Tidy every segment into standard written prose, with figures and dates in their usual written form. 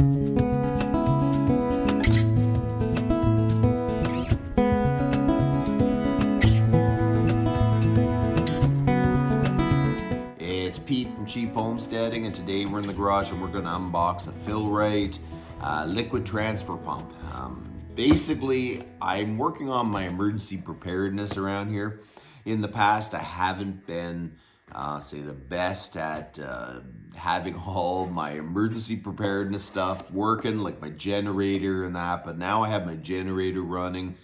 It's Pete from Cheap Homesteading, and today we're in the garage and we're going to unbox a Rite liquid transfer pump. Basically, I'm working on my emergency preparedness around here. In the past, I haven't been, say, the best at having all my emergency preparedness stuff working, like my generator and that, but now I have my generator running.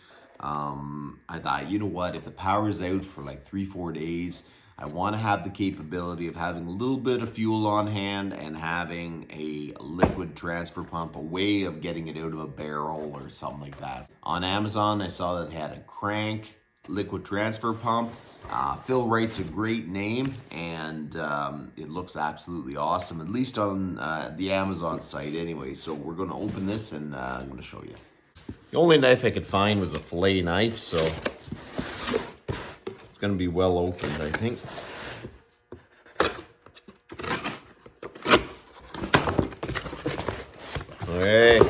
I thought, you know what, if the power's out for like 3-4 days, I want to have the capability of having a little bit of fuel on hand and having a liquid transfer pump, a way of getting it out of a barrel or something like that. On Amazon, I saw that they had a crank liquid transfer pump. Rite's a great name, and it looks absolutely awesome, at least on the Amazon site anyway. So we're going to open this and I'm going to show you. The only knife I could find was a fillet knife, so it's going to be well opened, I think. Okay.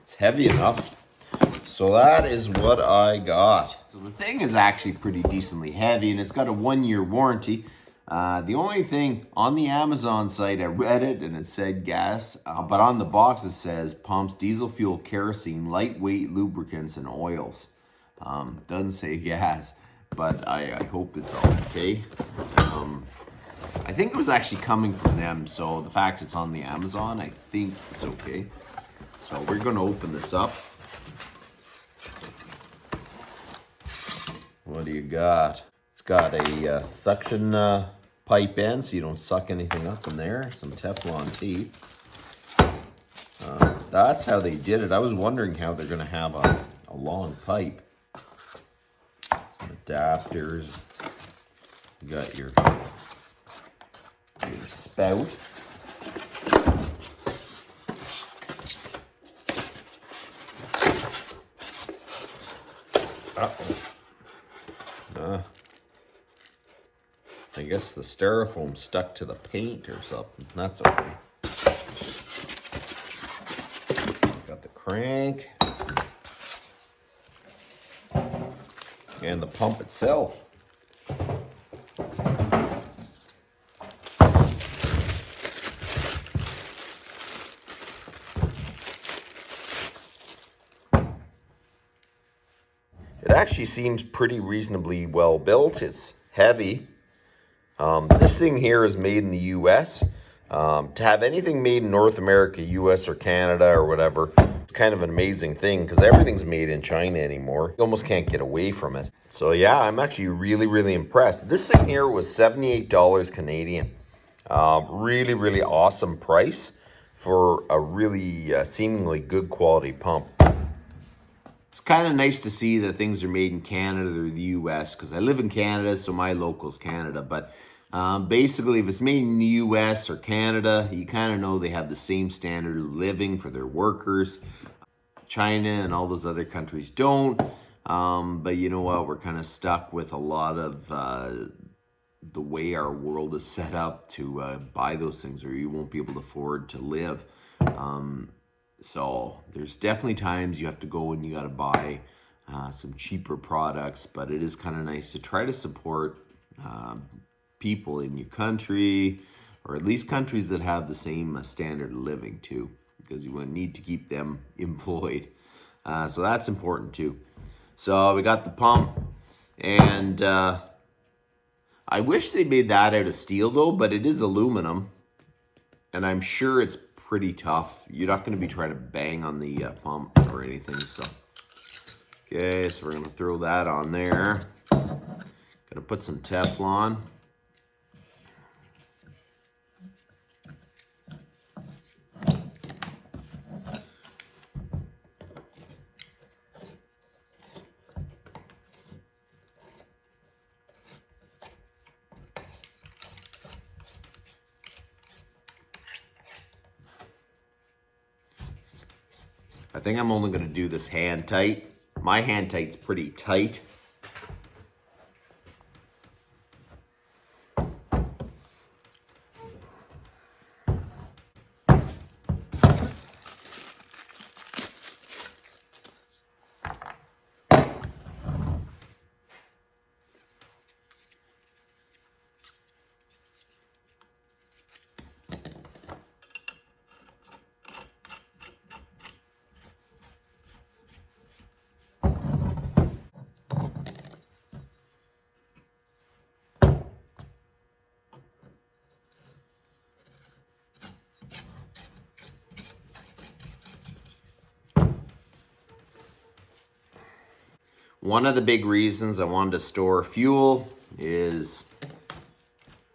It's heavy enough. So that is what I got. So the thing is actually pretty decently heavy, and it's got a 1-year warranty. The only thing on the Amazon site, I read it and it said gas, but on the box it says pumps, diesel fuel, kerosene, lightweight lubricants, and oils. Doesn't say gas, but I hope it's all okay. I think it was actually coming from them, so the fact it's on the Amazon, I think it's okay. So we're going to open this up. What do you got? It's got a suction pipe end, so you don't suck anything up in there. Some Teflon tape. That's how they did it. I was wondering how they're going to have a long pipe. Adapters. You got your spout. I guess the styrofoam stuck to the paint or something. That's okay. Got the crank. And the pump itself. It actually seems pretty reasonably well built. It's heavy. This thing here is made in the US. To have anything made in North America, US or Canada or whatever, it's kind of an amazing thing because everything's made in China anymore. You almost can't get away from it. So yeah, I'm actually really impressed. This thing here was $78 Canadian. Really awesome price for a really seemingly good quality pump. It's kind of nice to see that things are made in Canada or the US, because I live in Canada, so my local's Canada. But basically, if it's made in the US or Canada, you kind of know they have the same standard of living for their workers. China and all those other countries don't. But you know what? We're kind of stuck with a lot of the way our world is set up to buy those things, or you won't be able to afford to live. So there's definitely times you have to go and you got to buy some cheaper products, but it is kind of nice to try to support people in your country, or at least countries that have the same standard of living too, because you need to keep them employed. So that's important too. So we got the pump, and I wish they made that out of steel though, but it is aluminum, and I'm sure it's pretty tough. You're not going to be trying to bang on the pump or anything. So, okay, so we're going to throw that on there. Going to put some Teflon. I think I'm only going to do this hand tight. My hand tight's pretty tight. one of the big reasons I wanted to store fuel is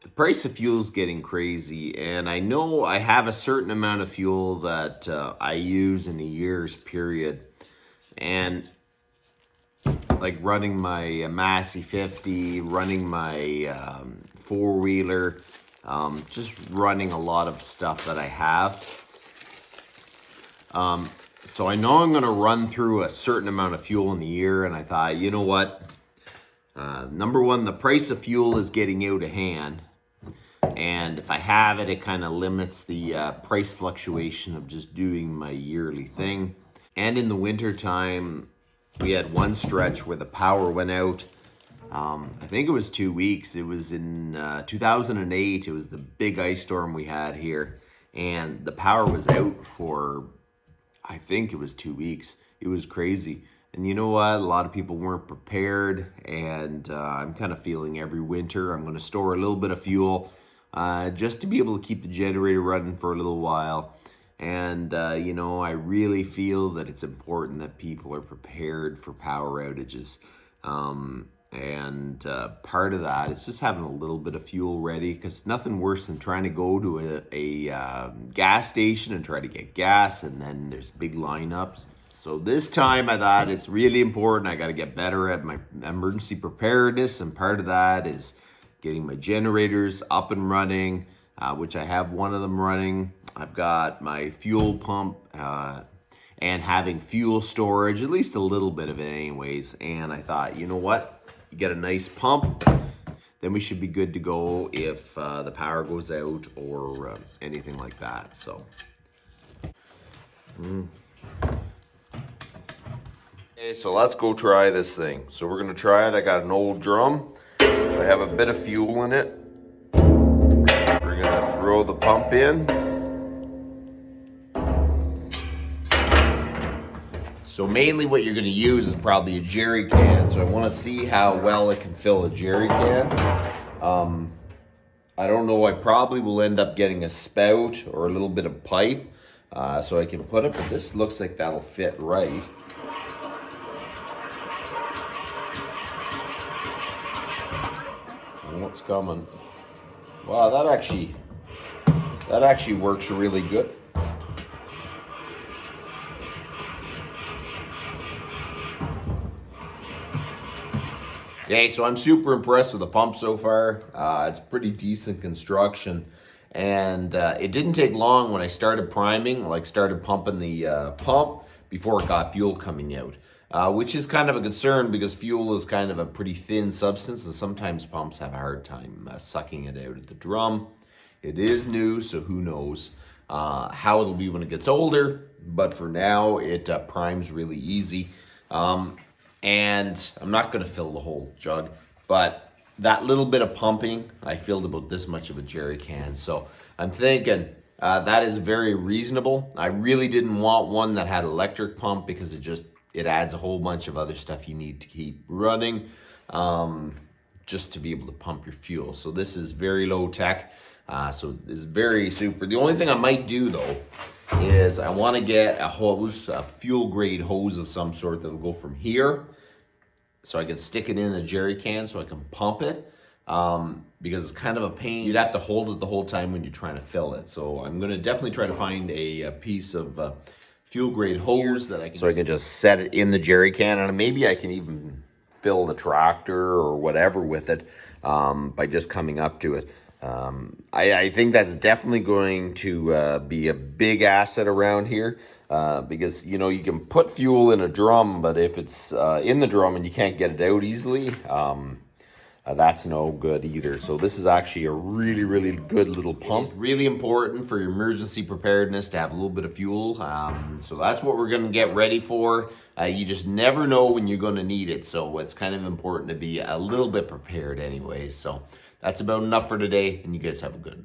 the price of fuel is getting crazy, and I know I have a certain amount of fuel that I use in a year's period, and like running my Massey 50, running my four-wheeler, just running a lot of stuff that I have. So I know I'm going to run through a certain amount of fuel in the year, and I thought, you know what? Number one, the price of fuel is getting out of hand. And if I have it, it kind of limits the price fluctuation of just doing my yearly thing. And in the winter time, we had one stretch where the power went out. I think it was 2 weeks. It was in 2008. It was the big ice storm we had here. And the power was out for, I think it was 2 weeks. It was crazy. And you know what? A lot of people weren't prepared. And I'm kind of feeling every winter I'm going to store a little bit of fuel just to be able to keep the generator running for a little while. And, you know, I really feel that it's important that people are prepared for power outages. Part of that is just having a little bit of fuel ready, because nothing worse than trying to go to a gas station and try to get gas, and then there's big lineups. So this time I thought it's really important. I got to get better at my emergency preparedness, and part of that is getting my generators up and running, which I have one of them running. I've got my fuel pump and having fuel storage, at least a little bit of it anyways. And I thought, you know what? You get a nice pump, then we should be good to go if the power goes out or anything like that. So. Okay, so let's go try this thing. So we're gonna try it. I got an old drum. I have a bit of fuel in it. We're gonna throw the pump in. So mainly what you're gonna use is probably a jerry can. So I wanna see how well it can fill a jerry can. I don't know, I probably will end up getting a spout or a little bit of pipe so I can put it, but this looks like that'll fit right. What's coming? Wow, that actually works really good. Okay, so I'm super impressed with the pump so far. It's pretty decent construction, and it didn't take long when I started priming, like started pumping the pump before it got fuel coming out. Which is kind of a concern because fuel is kind of a pretty thin substance, and sometimes pumps have a hard time sucking it out of the drum. It is new, so who knows how it'll be when it gets older, but for now it primes really easy. And I'm not going to fill the whole jug, but that little bit of pumping, I filled about this much of a jerry can. So I'm thinking that is very reasonable. I really didn't want one that had electric pump because it adds a whole bunch of other stuff you need to keep running just to be able to pump your fuel. So this is very low tech. So it's very super. The only thing I might do though is I want to get a hose, a fuel grade hose of some sort that'll go from here so I can stick it in a jerry can so I can pump it. Because it's kind of a pain. You'd have to hold it the whole time when you're trying to fill it. So I'm going to definitely try to find a piece of fuel grade hose that I can just set it in the jerry can, and maybe I can even fill the tractor or whatever with it by just coming up to it. I think that's definitely going to be a big asset around here because, you know, you can put fuel in a drum, but if it's in the drum and you can't get it out easily, that's no good either. So this is actually a really, really good little pump. It's really important for your emergency preparedness to have a little bit of fuel. So that's what we're going to get ready for. You just never know when you're going to need it. So it's kind of important to be a little bit prepared anyways. So that's about enough for today, and you guys have a good one.